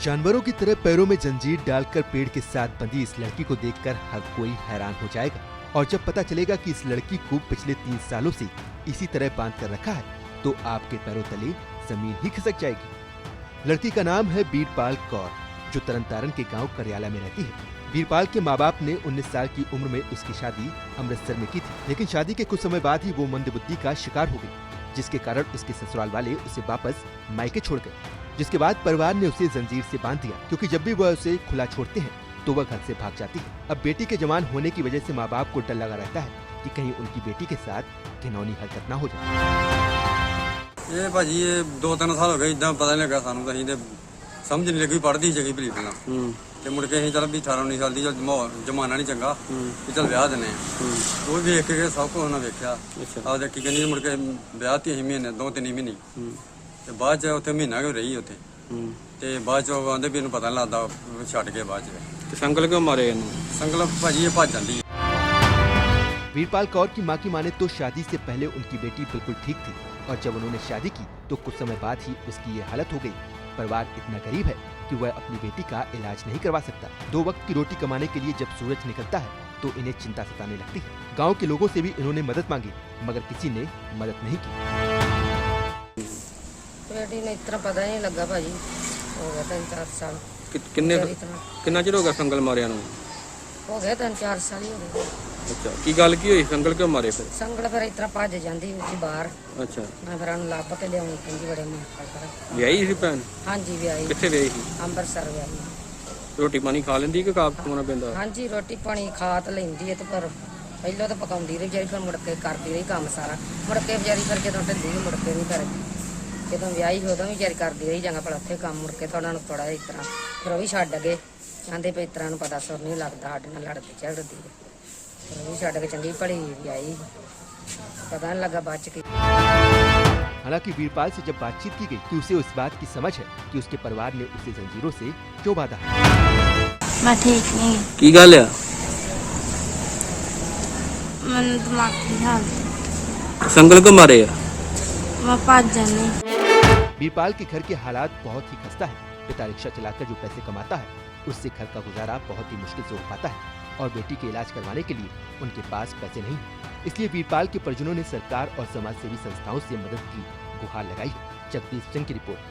जानवरों की तरह पैरों में जंजीर डालकर पेड़ के साथ बंधी इस लड़की को देखकर हर कोई हैरान हो जाएगा। और जब पता चलेगा कि इस लड़की को पिछले 3 सालों से इसी तरह बांध कर रखा है तो आपके पैरों तले जमीन ही खिसक जाएगी। लड़की का नाम है बीरपाल कौर, जो तरनतारन के गांव करियाला में रहती है। बीरपाल के माँ बाप ने 19 साल की उम्र में उसकी शादी अमृतसर में की थी, लेकिन शादी के कुछ समय बाद ही वो मंदबुद्धि का शिकार हो गई, जिसके कारण उसके ससुराल वाले उसे वापस मायके छोड़ गए। जिसके बाद परिवार ने उसे जंजीर से बांध दिया, क्योंकि जब भी वह उसे खुला छोड़ते हैं तो वह घर से भाग जाती है। अब बेटी के जवान होने की वजह से माँ बाप को डर लगा रहता है कि कहीं उनकी बेटी के साथ घिनौनी हरकत न हो जाए। ये भाजी ये 2-3 साल हो गए इदा पता नहीं लगा सानू, अं समझ नहीं लगी, पढ़ती जगी भली पहला ਤੇ ਮੁੜ ਕੇ ਅਸੀਂ ਚੱਲ ਵੀ 18-19 ਸਾਲ ਦੀ ਜਦ ਜਮਾਨਾ ਨਹੀਂ ਚੰਗਾ ਵੀ ਚੱਲ ਵਿਆਹ ਦਿੰਨੇ ਆ। ਉਹ ਵੇਖ ਕੇ ਸਭ ਕੁਝ ਉਹਨਾਂ ਵੇਖਿਆ ਆ ਦੇਖੀ ਕਹਿੰਦੀ ਮੁੜ ਕੇ ਵਿਆਹ ਤੇ ਅਸੀਂ ਮਹੀਨੇ 2-3 ਮਹੀਨੇ ਤੇ ਬਾਅਦ ਚ ਉੱਥੇ ਮਹੀਨਾ ਕਿਉਂ ਰਹੀ ਉੱਥੇ ਤੇ ਬਾਅਦ ਚ ਉਹ ਆਂਦੇ ਵੀ ਇਹਨੂੰ ਪਤਾ ਨਹੀਂ ਲੱਗਦਾ ਛੱਡ ਕੇ ਬਾਅਦ ਚ। ਤੇ ਸੰਗਲ ਕਿਉਂ ਮਾਰੇ ਇਹਨੂੰ? ਸੰਗਲ ਭਾਜੀ ਇਹ ਭੱਜ ਜਾਂਦੀ। वीरपाल कौर की मां की माने तो शादी से पहले उनकी बेटी बिल्कुल ठीक थी, और जब उन्होंने शादी की तो कुछ समय बाद ही उसकी ये हालत हो गई। परिवार इतना गरीब है कि वह अपनी बेटी का इलाज नहीं करवा सकता। 2 वक्त की रोटी कमाने के लिए जब सूरज निकलता है तो इन्हें चिंता सताने लगती है। गांव के लोगों से भी इन्होंने मदद मांगी, मगर किसी ने मदद नहीं की। बेटी ने इतना पता नहीं लगा भाजी, हो गया 3-4 साल। कितना चिर हो गया संगल मारिया नूं? हो गया 3-4 साल ही हो गए। अच्छा, की गल की होई? संगल क्यों मारे फिर? संगल फिर इतना भज जाती उसकी बाहर। अच्छा, मैं फिर उन्हें ਲੱਭ ਕੇ ਲਿਆਉਣੀ ਪੈਂਦੀ ਬੜੇ ਮੁਸ਼ਕਲ ਕਰ। ਵਿਆਹੀ ਸੀ ਭੈਣ? ਹਾਂਜੀ ਵਿਆਹੀ। ਕਿੱਥੇ ਵਿਆਹੀ ਸੀ? ਅੰਮ੍ਰਿਤਸਰ ਵਿਆਹੀ। ਰੋਟੀ ਪਾਣੀ ਖਾ ਲੈਂਦੀ ਕਿ ਕਾਪ ਕਮਾਉਣਾ ਪੈਂਦਾ? ਹਾਂਜੀ ਰੋਟੀ ਪਾਣੀ ਖਾ ਤਾਂ ਲੈਂਦੀ ਹੈ ਤੇ ਪਰ ਪਹਿਲਾਂ ਤਾਂ ਪਕਾਉਂਦੀ ਰਹੀ ਵਿਚਾਰੀ, ਫਿਰ ਮੁੜ ਕੇ ਕਰਦੀ ਰਹੀ ਕੰਮ ਸਾਰਾ। ਮੁੜ ਕੇ ਵਿਚਾਰੀ ਫਿਰ ਜਦੋਂ ਢਿੱਲੀ ਮੁੜ ਕੇ ਨਹੀਂ ਕਰ ਜਦੋਂ ਵਿਆਹੀ ਹੋਦਾ ਵੀ ਵਿਚਾਰੀ ਕਰਦੀ ਰਹੀ ਜਾਂਗਾ ਭਲਾ ਉੱਥੇ ਕੰਮ। ਮੁੜ ਕੇ ਥੋੜਾ ਨੂੰ ਥੋੜਾ ਇਸ ਤਰ੍ਹਾਂ ਫਿਰ ਉਹ ਵੀ ਛੱਡ ਗਏ। ਕਹਿੰਦੇ ਵੀ ਇਸ ਤਰ੍ਹਾਂ ਨੂੰ ਪਤਾ ਸੁਰ ਨਹੀਂ ਲੱਗਦਾ, ਸਾਡੇ ਨਾਲ ਲੜਦੀ ਝਗੜਦੀ ਹੈ। ਫਿਰ ਉਹ ਵੀ ਛੱਡ ਕੇ ਚੰਗੀ ਭਲੀ ਵਿਆਹੀ, पता नहीं लगा बाद की। हालांकि वीरपाल से जब बातचीत की गई तो उसे उस बात की समझ है कि उसके परिवार ने उसे जंजीरों से क्यों बांधा। मैं ठीक नहीं। की गल है? मन दिमाग खराब। संगल को मारे है? मैं पाँच जाने। वीरपाल के घर के हालात बहुत ही खस्ता है। पिता रिक्शा चलाकर जो पैसे कमाता है उससे घर का गुजारा बहुत ही मुश्किल से हो पाता है, और बेटी के इलाज करवाने के लिए उनके पास पैसे नहीं। इसलिए वीरपाल के परिजनों ने सरकार और समाज सेवी संस्थाओं से मदद की गुहार लगाई है। जगदीश सिंह की रिपोर्ट।